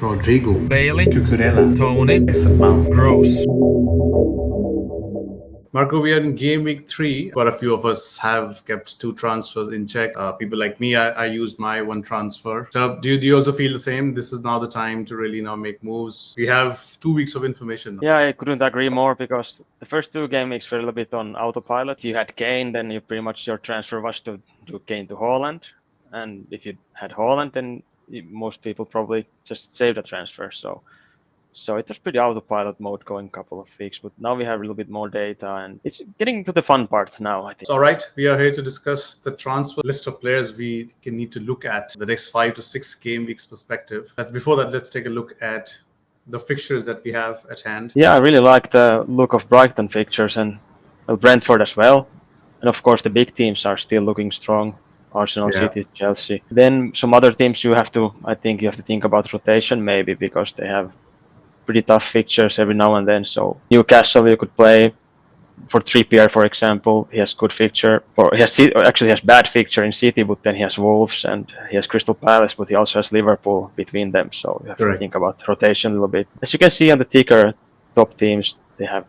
Rodrigo, Bailey, Cucurella, Tony, Mason Mount. Gross. Marco, we are in game week 3. Quite a few of us have kept 2 transfers in check. People like me, I used my 1 transfer. So do you also feel the same? This is now the time to really now make moves. We have 2 weeks of information now. Yeah, I couldn't agree more because the first 2 game weeks were a little bit on autopilot. If you had Kane, then you pretty much your transfer was to do Kane to Haaland. And if you had Haaland, then most people probably just saved a transfer. So it was pretty autopilot mode going a couple of weeks, but now we have a little bit more data and it's getting to the fun part now, I think. So, all right, we are here to discuss the transfer list of players we can need to look at the next 5 to 6 game weeks perspective. But before that, let's take a look at the fixtures that we have at hand. Yeah, I really like the look of Brighton fixtures and Brentford as well. And of course, the big teams are still looking strong. Arsenal, City, Chelsea. Then some other teams I think you have to think about rotation maybe because they have pretty tough fixtures every now and then. So Newcastle you could play for Trippier, for example. He has good fixture. He has bad fixture in City, but then he has Wolves and he has Crystal Palace, but he also has Liverpool between them. So you have to think about rotation a little bit. As you can see on the ticker, top teams, they have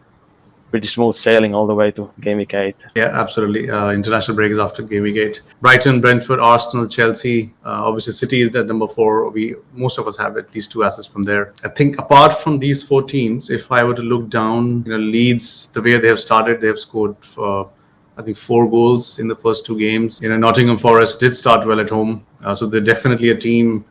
pretty smooth sailing all the way to game week 8. Yeah, absolutely. International break is after game week 8. Brighton, Brentford, Arsenal, Chelsea. Obviously, City is at number 4. Most of us have at least 2 assets from there. I think apart from these 4 teams, if I were to look down, Leeds, the way they have started, they have scored I think 4 goals in the first 2 games. Nottingham Forest did start well at home, so they're definitely a team.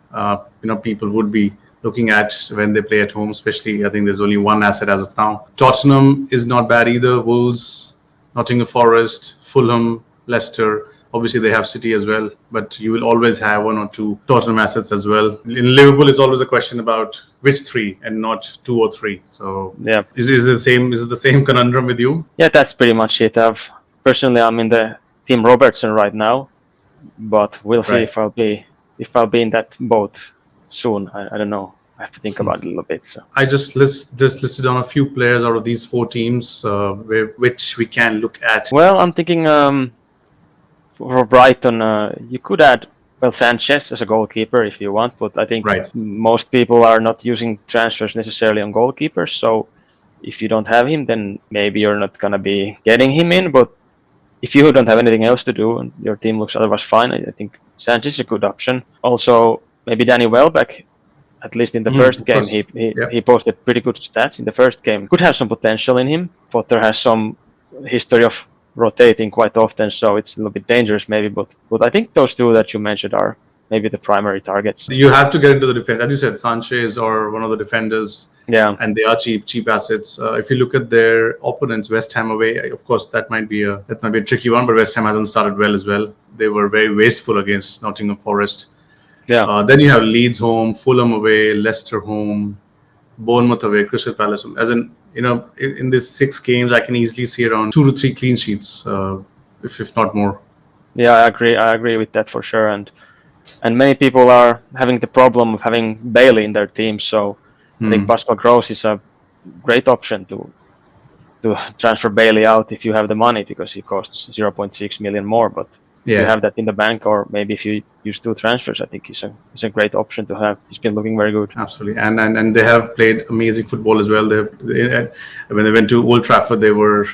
People would be looking at when they play at home, especially. I think there's only 1 asset as of now. Tottenham is not bad either. Wolves, Nottingham Forest, Fulham, Leicester. Obviously, they have City as well, but you will always have 1 or 2 Tottenham assets as well. In Liverpool, it's always a question about which 3 and not 2 or 3. So, yeah, is it the same? Is it the same conundrum with you? Yeah, that's pretty much it. Personally, I'm in the Team Robertson right now, but we'll see if I'll be in that boat soon. I don't know. I have to think about it a little bit. So I just listed down a few players out of these 4 teams which we can look at. Well, I'm thinking for Brighton, you could add Sanchez as a goalkeeper if you want, but I think most people are not using transfers necessarily on goalkeepers. So if you don't have him, then maybe you're not gonna be getting him in. But if you don't have anything else to do and your team looks otherwise fine, I think Sanchez is a good option. Also, maybe Danny Welbeck, at least in the first game, he posted pretty good stats in the first game. Could have some potential in him. Potter has some history of rotating quite often, so it's a little bit dangerous maybe. But I think those 2 that you mentioned are maybe the primary targets. You have to get into the defense. As you said, Sanchez or one of the defenders. Yeah. And they are cheap assets. If you look at their opponents, West Ham away, of course, that might be a tricky one, but West Ham hasn't started well as well. They were very wasteful against Nottingham Forest. Yeah. Then you have Leeds home, Fulham away, Leicester home, Bournemouth away, Crystal Palace home. As in these 6 games, I can easily see around 2 to 3 clean sheets, if not more. Yeah, I agree with that for sure. And many people are having the problem of having Bailey in their team. So I think Pascal Gross is a great option to transfer Bailey out if you have the money, because he costs 0.6 million more. But if you have that in the bank, or maybe if you use 2 transfers, I think he's a great option to have. He's been looking very good. Absolutely, and they have played amazing football as well. When they went to Old Trafford, they were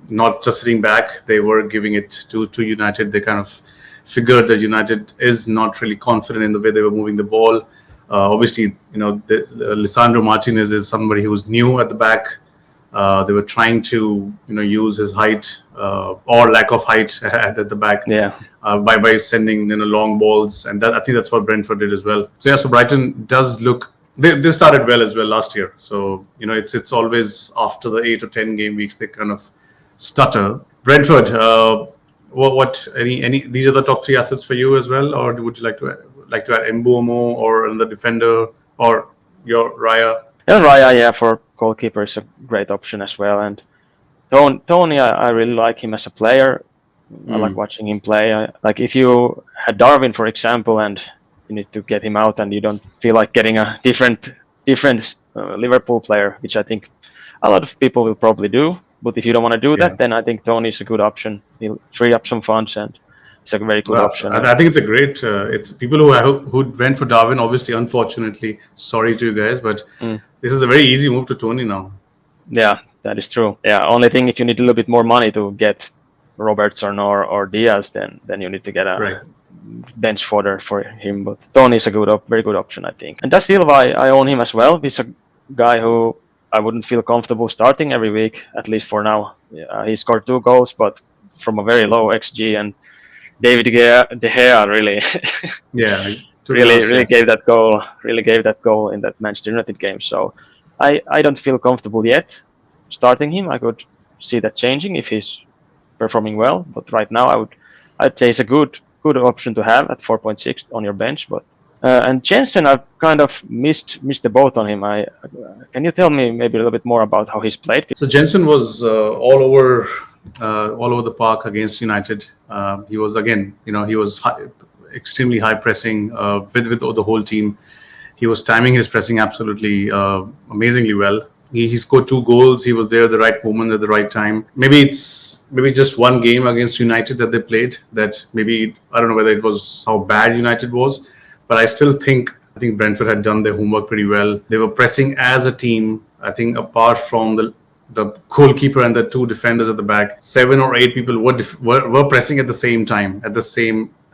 not just sitting back; they were giving it to United. They kind of figured that United is not really confident in the way they were moving the ball. Obviously, Lisandro Martinez is somebody who was new at the back. They were trying to, use his height or lack of height at the back. By sending long balls, and I think that's what Brentford did as well. So Brighton does look. They started well as well last year. So it's always after the 8 or 10 game weeks they kind of stutter. Brentford. What any these are the top 3 assets for you as well, or would you like to add Mbumo or another defender or your Raya? Yeah, Raya, for goalkeeper is a great option as well. And Tony, I really like him as a player. I like watching him play. Like if you had Darwin, for example, and you need to get him out, and you don't feel like getting a different Liverpool player, which I think a lot of people will probably do. But if you don't want to do that, then I think Tony is a good option. He'll free up some funds and a very good option. I think it's a great. It's people who went for Darwin. Obviously, unfortunately, sorry to you guys, but this is a very easy move to Tony now. Yeah, that is true. Yeah, only thing if you need a little bit more money to get Robertson or Diaz, then you need to get a bench fodder for him. But Tony is a very good option, I think. And Da Silva, I own him as well. He's a guy who I wouldn't feel comfortable starting every week, at least for now. He scored 2 goals, but from a very low XG, and David De Gea really, really gave that goal. Really gave that goal in that Manchester United game. So I don't feel comfortable yet starting him. I could see that changing if he's performing well, but right now I'd say it's a good option to have at 4.6 on your bench. But and Jensen, I've kind of missed the boat on him. Can you tell me maybe a little bit more about how he's played? So Jensen was all over the park against United. He was extremely high pressing with the whole team. He was timing his pressing absolutely amazingly well. He scored 2 goals. He was there at the right moment at the right time. Maybe just one game against United that they played. That maybe I don't know whether it was how bad United was, but I still think Brentford had done their homework pretty well. They were pressing as a team. I think apart from the goalkeeper and the 2 defenders at the back, 7 or 8 people were pressing at the same time,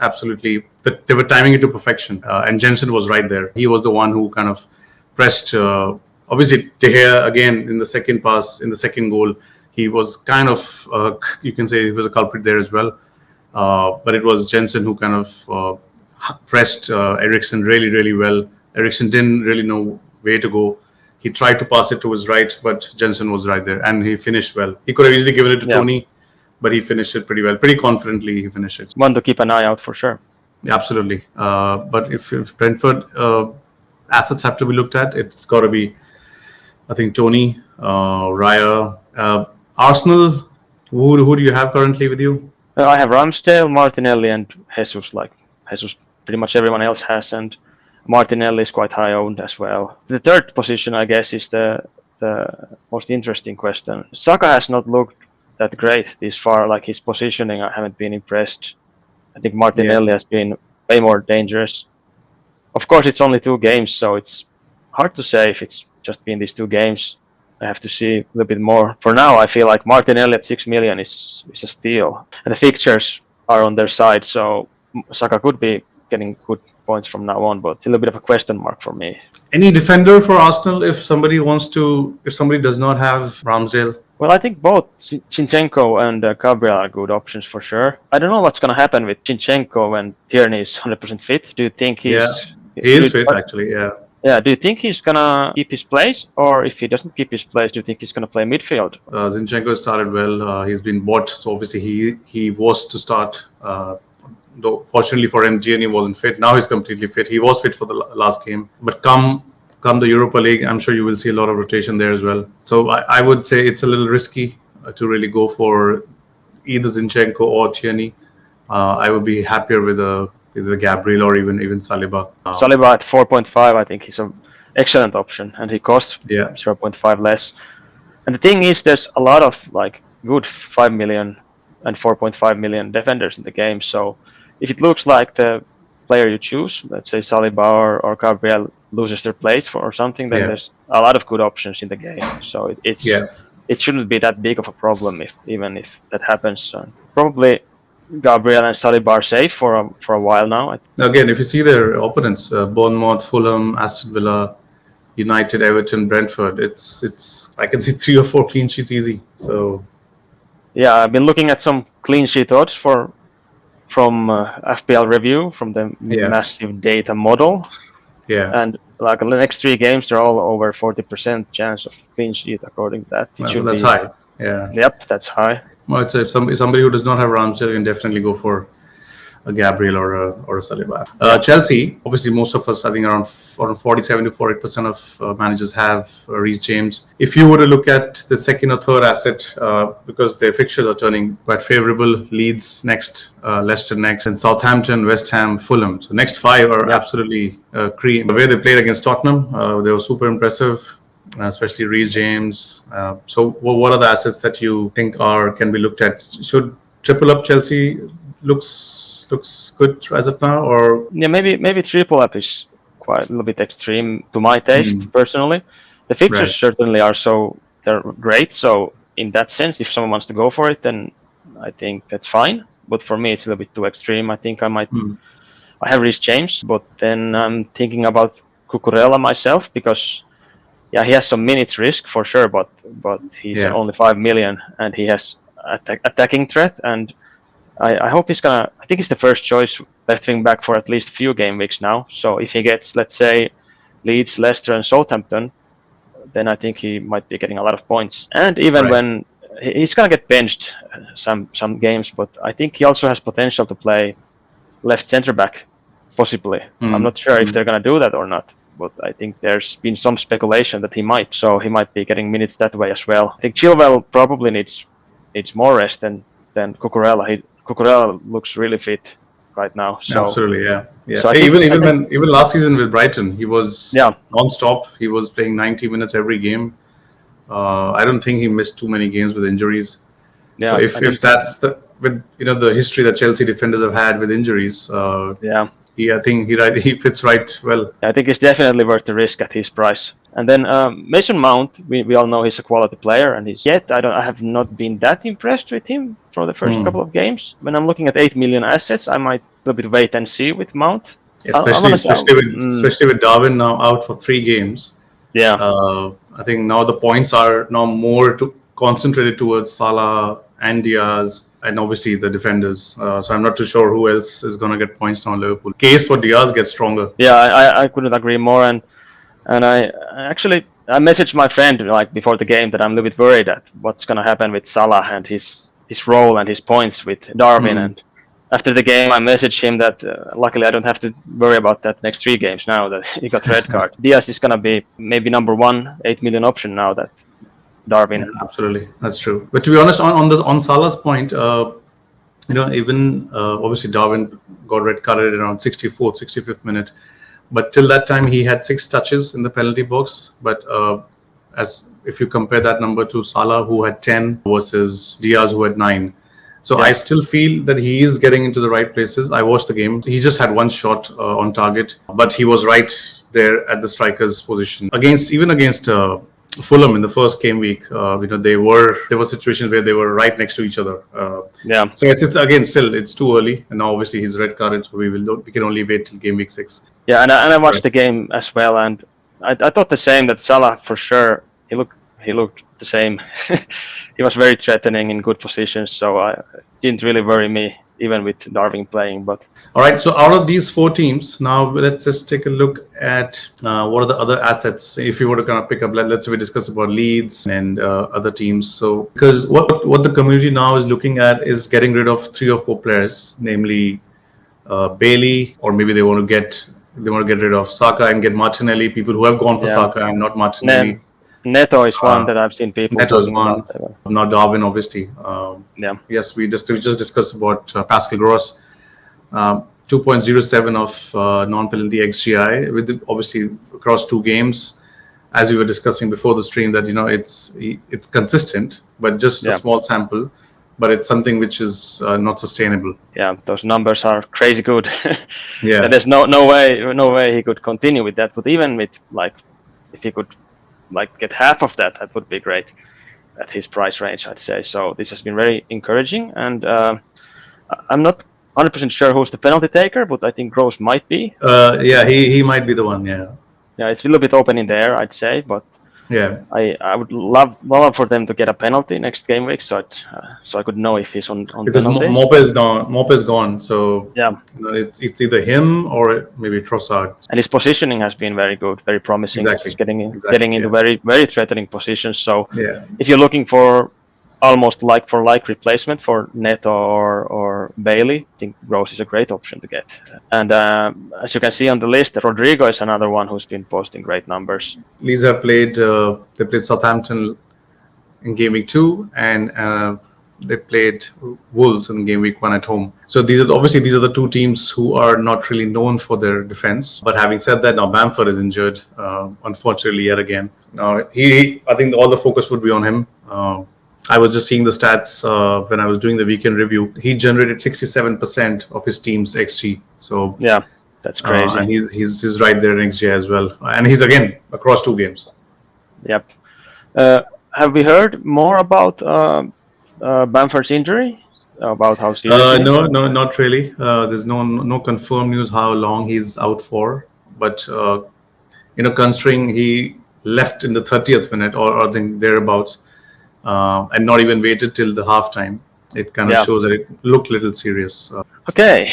absolutely. But they were timing it to perfection. And Jensen was right there. He was the one who kind of pressed. Obviously, De Gea, again, in the second pass, in the second goal, he was kind of, you can say he was a culprit there as well. But it was Jensen who kind of pressed Eriksen really, really well. Eriksen didn't really know where to go. He tried to pass it to his right, but Jensen was right there. And he finished well. He could have easily given it to Tony, but he finished it pretty well. Pretty confidently, he finished it. One to keep an eye out for sure. Yeah, absolutely. But if Brentford assets have to be looked at, it's got to be, I think, Tony, Raya. Arsenal, who do you have currently with you? I have Ramsdale, Martinelli, and Jesus. Jesus, pretty much everyone else has, and Martinelli is quite high owned as well. The third position, I guess, is the most interesting question. Saka has not looked that great this far. Like his positioning, I haven't been impressed. I think Martinelli has been way more dangerous. Of course, it's only 2 games, so it's hard to say if it's just been these 2 games. I have to see a little bit more. For now, I feel like Martinelli at 6 million is a steal. And the fixtures are on their side, so Saka could be getting good points from now on, but it's a little bit of a question mark for me. Any defender for Arsenal if somebody does not have Ramsdale? Well, I think both Zinchenko and Gabriel are good options for sure. I don't know what's going to happen with Zinchenko when Tierney is 100% fit. Do you think he is fit actually? Yeah. Yeah, do you think he's going to keep his place? Or if he doesn't keep his place, do you think he's going to play midfield? Zinchenko started well. He's been bought, so obviously he was to start. Though fortunately for him, Tierney wasn't fit. Now he's completely fit. He was fit for the last game. But come the Europa League, I'm sure you will see a lot of rotation there as well. So I would say it's a little risky to really go for either Zinchenko or Tierney. I would be happier with either Gabriel or even Saliba. Saliba at 4.5, I think he's an excellent option, and he costs 0.5 less. And the thing is, there's a lot of good 5 million and 4.5 million defenders in the game. So if it looks like the player you choose, let's say Saliba or Gabriel, loses their place or something, then there's a lot of good options in the game. So it shouldn't be that big of a problem even if that happens. Probably Gabriel and Saliba are safe for a while now. Again, if you see their opponents, Bournemouth, Fulham, Aston Villa, United, Everton, Brentford, it's I can see 3 or 4 clean sheets easy. So yeah, I've been looking at some clean sheet odds from FPL review from the massive data model. Yeah, and the next 3 games, they're all over 40% chance of clean sheet according to that. That's high. Yeah. Yep, that's high. Well, if somebody who does not have Ramsdale can definitely go for a Gabriel or a Saliba. Chelsea, obviously, most of us, I think around 47 to 48% of managers have Reece James. If you were to look at the second or third asset, because their fixtures are turning quite favourable, Leeds next, Leicester next, and Southampton, West Ham, Fulham. So next 5 are absolutely cream. The way they played against Tottenham, they were super impressive. Especially Reece James. So what are the assets that you think can be looked at? Should triple up Chelsea looks looks good as of now, or yeah, maybe triple up is quite a little bit extreme to my taste personally. The fixtures right? certainly are they're great. So in that sense, if someone wants to go for it, then I think that's fine. But for me, it's a little bit too extreme. I think I have Reece James, but then I'm thinking about Cucurella myself because yeah, he has some minutes risk for sure, but he's Yeah, only 5 million and he has attacking threat, and I hope he's gonna. I think he's the first choice left wing back for at least a few game weeks now. So if he gets, let's say, Leeds, Leicester, and Southampton, then I think he might be getting a lot of points. And even right. when he's gonna get benched some games, but I think he also has potential to play left centre back, possibly. I'm not sure if they're gonna do that or not. But I think there's been some speculation that he might, so he might be getting minutes that way as well. I think Chilwell probably needs more rest than Cucurella. Cucurella looks really fit right now. So Absolutely, yeah. So I Hey, think, even last season with Brighton, he was yeah, non-stop. He was playing 90 minutes every game. I don't think he missed too many games with injuries. So yeah. if that's with the history that Chelsea defenders have had with injuries, Yeah, I think he fits right well. I think it's definitely worth the risk at his price. And then Mason Mount, we all know he's a quality player, and I have not been that impressed with him for the first couple of games. When I'm looking at 8 million assets, I might a little bit wait and see with Mount. Especially with Darwin now out for 3 games. Yeah, I think now the points are now more concentrated towards Salah and Diaz, and obviously the defenders. So I'm not too sure who else is going to get points now in Liverpool. Case for Diaz gets stronger. yeah, I couldn't agree more. And I messaged my friend like before the game that I'm a little bit worried at what's going to happen with Salah and his role and his points with Darwin. And after the game, I messaged him that luckily I don't have to worry about that next 3 games now that he got red card. Diaz is going to be maybe number 1 8 million option now that Darwin. Yeah, absolutely, that's true. But to be honest, on Salah's point, even obviously Darwin got red carded around 64th, 65th minute. But till that time, he had 6 touches in the penalty box. But as if you compare that number to Salah, who had 10, versus Diaz, who had 9. So I still feel that he is getting into the right places. I watched the game. He just had 1 shot on target, but he was right there at the striker's position. Against Fulham in the first game week, there were situations where they were right next to each other. So it's again still it's too early, and now obviously he's red carded, so we can only wait till game week 6. Yeah, and I watched the game as well, and I thought the same that Salah for sure he looked the same. He was very threatening in good positions, so it didn't really worry me even with Darwin playing. But all right, so out of these 4 teams, now let's just take a look at what are the other assets. If you were to kind of pick up, let's say we discuss about Leeds and other teams. So because what the community now is looking at is getting rid of 3 or 4 players, namely Bailey, or maybe they want to get rid of Saka and get Martinelli. People who have gone for Saka and not Martinelli. Neto is one that I've seen people. Neto is one, not Darwin, obviously. Yes, we just discussed about Pascal Gross, 2.07 of non-penalty XGI, with obviously across 2 games. As we were discussing before the stream, that it's consistent, but just a small sample. But it's something which is not sustainable. Yeah, those numbers are crazy good. Yeah, there's no way he could continue with that. But even with if he could get half of that, that would be great at his price range, I'd say. So this has been very encouraging, and I'm not 100% sure who's the penalty taker, but I think Gross might be. He might be the one. Yeah, it's a little bit open in there, I'd say, but I would love for them to get a penalty next game week, so I could know if he's on because penalty. Mope is gone, so it's either him or maybe Trossard. And his positioning has been very good, very promising. Exactly. He's getting into very, very threatening positions. So if you're looking for almost like-for-like replacement for Neto or Bailey, I think Gross is a great option to get. And as you can see on the list, Rodrigo is another one who's been posting great numbers. Leeds have played Southampton in game week 2, and they played Wolves in game week 1 at home. So these are the 2 teams who are not really known for their defense. But having said that, now Bamford is injured, unfortunately, yet again. Now I think all the focus would be on him. I was just seeing the stats when I was doing the weekend review. He generated 67% of his team's XG. So yeah, that's crazy. And he's right there in XG as well. And he's again across 2 games. Yep. Have we heard more about Bamford's injury? About how serious? No, not really. There's no confirmed news how long he's out for. But considering he left in the 30th minute or I think thereabouts, and not even waited till the halftime, it kind of shows that it looked a little serious. Okay,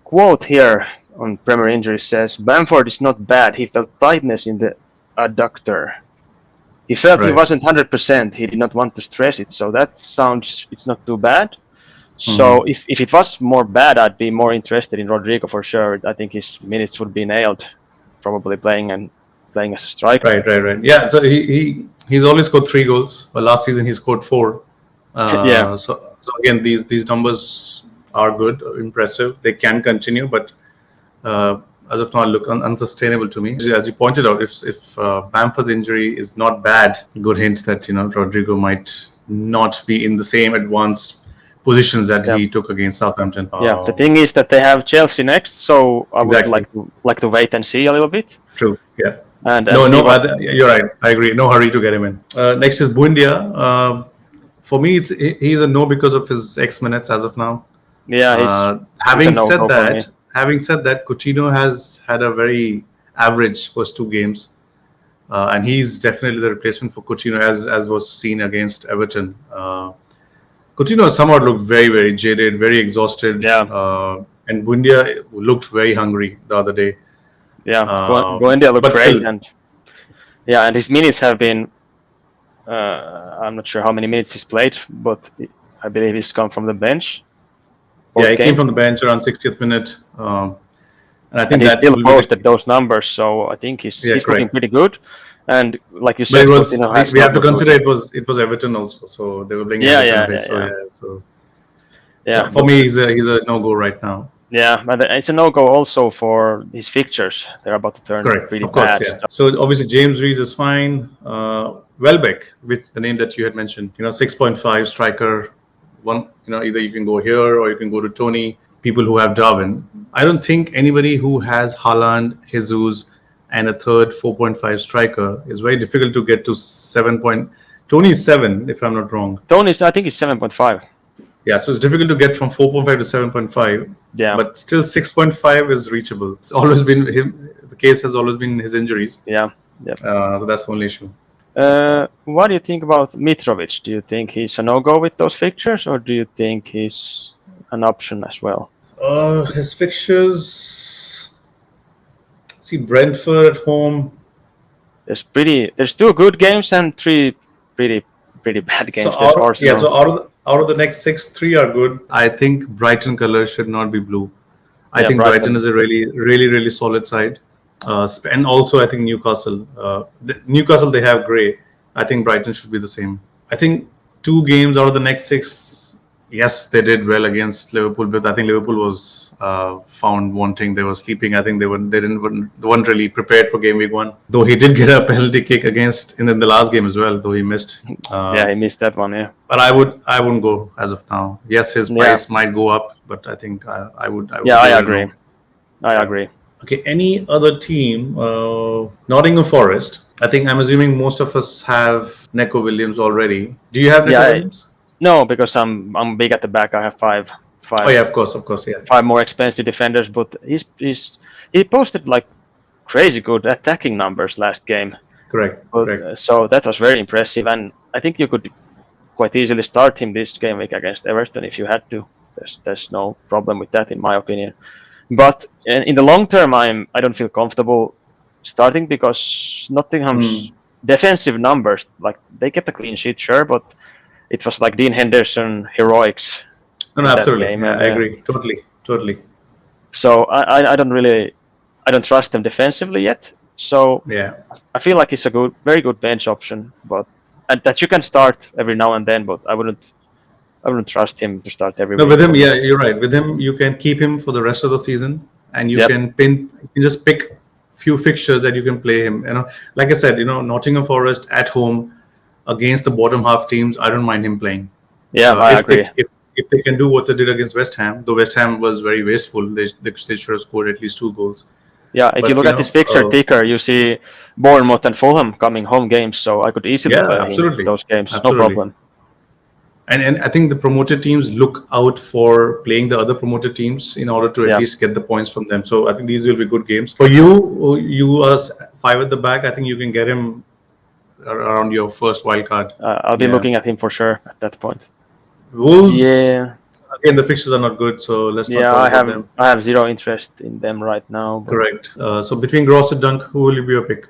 quote here on Premier Injury says, Bamford is not bad. He felt tightness in the adductor. He felt he wasn't 100%. He did not want to stress it. So that sounds, it's not too bad. So if it was more bad, I'd be more interested in Rodrigo for sure. I think his minutes would be nailed, probably playing as a striker. Right. Yeah, so he's always scored 3 goals. But last season he scored 4. So again, these numbers are good, impressive. They can continue, but as of now, look unsustainable to me. As you pointed out, if Bamford's injury is not bad, good hint that Rodrigo might not be in the same advanced positions that he took against Southampton. The thing is that they have Chelsea next, so I would like to wait and see a little bit. True. Yeah. And you're right. I agree. No hurry to get him in. Next is Buendia. For me, he's a no because of his X minutes as of now. Yeah. Having said that, Coutinho has had a very average first 2 games, and he's definitely the replacement for Coutinho, as was seen against Everton. Coutinho somewhat looked very, very jaded, very exhausted. And Buendia looked very hungry the other day. Yeah, Buendia looked great, and his minutes have been. I'm not sure how many minutes he's played, but I believe he's come from the bench. Yeah, he came from the bench around 60th minute, and I think he still posted those numbers. So I think he's looking pretty good. And like you said, we have to consider it was Everton also, so they were playing Everton. So for me, he's a no-go right now. Yeah, but it's a no-go also for his fixtures. They're about to turn pretty bad. Yeah. So obviously James Rees is fine. Welbeck, with the name that you had mentioned, 6.5 striker. One, either you can go here or you can go to Tony. People who have Darwin. I don't think anybody who has Haaland, Jesus, and a third 4.5 striker is very difficult to get to 7. Tony is 7, if I'm not wrong. I think it's 7.5. Yeah, so it's difficult to get from 4.5 to 7.5. Yeah. But still 6.5 is reachable. It's always been him. The case has always been his injuries. Yeah. So that's the only issue. What do you think about Mitrovic? Do you think he's a no-go with those fixtures, or do you think he's an option as well? His fixtures. See, Brentford at home. There's 2 good games and 3 pretty bad games. So out of the next 6, 3 are good. I think Brighton colours should not be blue. I think Brighton is a really, really, really solid side. And also, I think Newcastle. Newcastle, they have grey. I think Brighton should be the same. I think 2 games out of the next 6, yes, they did well against Liverpool, but I think Liverpool was found wanting. They were sleeping. I think they weren't really prepared for Gameweek 1. Though he did get a penalty kick in the last game as well, though he missed. He missed that one. Yeah. But I wouldn't go as of now. Yes, his price might go up, but I think I would. I agree. I agree. Okay, any other team? Nottingham Forest. I'm assuming most of us have Neco Williams already. Do you have Neco Williams? No, because I'm big at the back. I have 5. Oh yeah, of course, yeah. 5 more expensive defenders, but he posted like crazy good attacking numbers last game. Correct. So that was very impressive, and I think you could quite easily start him this game week against Everton if you had to. There's no problem with that, in my opinion. But in the long term, I don't feel comfortable starting because Nottingham's defensive numbers, like they kept a clean sheet, sure, but it was like Dean Henderson heroics. No, absolutely. I agree. Totally. So I don't trust them defensively yet. So I feel like it's a very good bench option, and that you can start every now and then. But I wouldn't trust him to start every. No, with him, you're right. With him, you can keep him for the rest of the season, and you can just pick few fixtures that you can play him. Like I said, Nottingham Forest at home. against the bottom half teams, I don't mind him playing. Yeah, I agree. If they can do what they did against West Ham, though West Ham was very wasteful, they should have scored at least 2 goals. Yeah, if you look at this fixture ticker, you see Bournemouth and Fulham coming home games, so I could easily play him in those games, no problem. And I think the promoted teams look out for playing the other promoted teams in order to at least get the points from them. So I think these will be good games. For you as 5 at the back, I think you can get him around your first wild card. I'll be looking at him for sure at that point. Wolves, again, the fixtures are not good, so let's not talk about them. I have zero interest in them right now. Correct. So between Gross and Dunk, who will be your pick?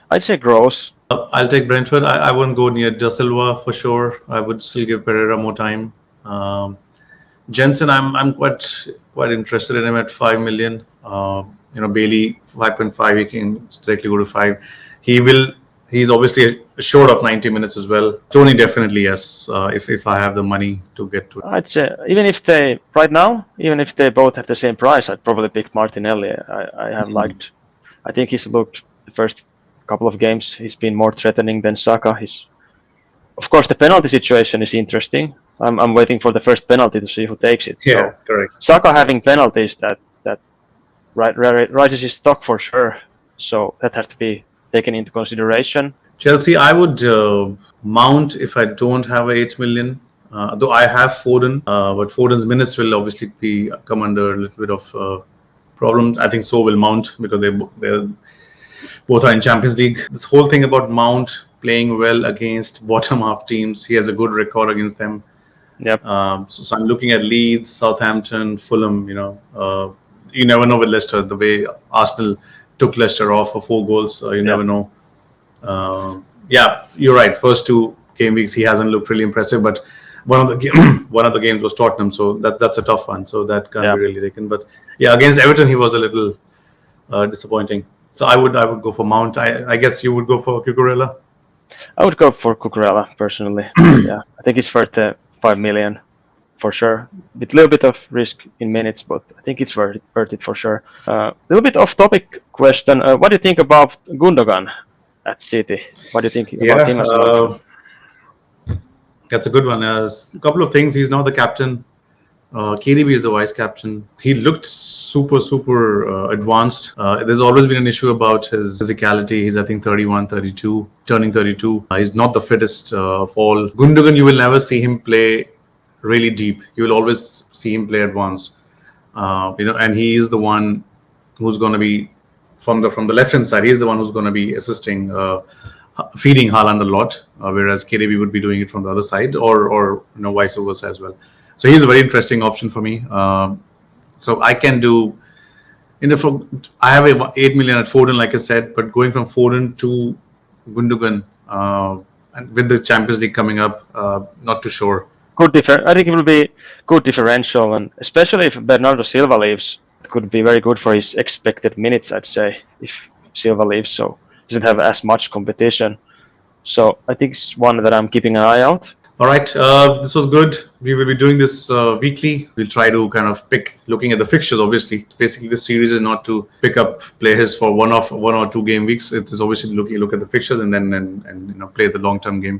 I'd say Gross. I'll take Brentford. I won't go near Da Silva for sure. I would still give Pereira more time. Jensen, I'm quite interested in him at 5 million. Bailey 5.5. He can directly go to 5. He's obviously short of 90 minutes as well. Tony definitely yes. If I have the money to get to it. I'd say even if they both have the same price, I'd probably pick Martinelli. I have liked. I think he's looked the first couple of games. He's been more threatening than Saka. Of course, the penalty situation is interesting. I'm waiting for the first penalty to see who takes it. Yeah, correct. Saka having penalties that rises his stock for sure. So that has to be taken into consideration. Chelsea, I would mount if I don't have 8 million. Though I have Foden, but Foden's minutes will obviously come under a little bit of problems. I think so will Mount because they're both are in Champions League. This whole thing about Mount playing well against bottom half teams, he has a good record against them. Yep. So I'm looking at Leeds, Southampton, Fulham. You never know with Leicester, the way Arsenal took Leicester off for 4 goals. You never know. You're right. First 2 game weeks he hasn't looked really impressive, but one of the games was Tottenham, so that's a tough one. So that can't be really taken. But against Everton he was a little disappointing. So I would go for Mount. I guess you would go for Cucurella. I would go for Cucurella personally. I think it's worth 5 million for sure. With a little bit of risk in minutes, but I think it's worth it for sure. A little bit off-topic question. What do you think about Gundogan at City? What do you think about him as well? That's a good one. A couple of things. He's now the captain. KDB is the vice captain. He looked super advanced. There's always been an issue about his physicality. He's, I think, 31, 32, turning 32. He's not the fittest of all. Gundogan, you will never see him play really deep. You will always see him play advanced. And he is the one who's going to be from the left hand side. He's the one who's going to be assisting, feeding Haaland a lot, whereas KDB would be doing it from the other side, or vice versa as well. So he's a very interesting option for me. So I can do. I have 8 million at Foden, like I said, but going from Foden to Gundogan, and with the Champions League coming up, not too sure. I think it will be good differential, and especially if Bernardo Silva leaves, it could be very good for his expected minutes. I'd say if Silva leaves, so he doesn't have as much competition. So I think it's one that I'm keeping an eye out. All right, this was good. We will be doing this weekly. We'll try to kind of looking at the fixtures, obviously. Basically, this series is not to pick up players for one or 2 game weeks. It is obviously look at the fixtures and then play the long-term game.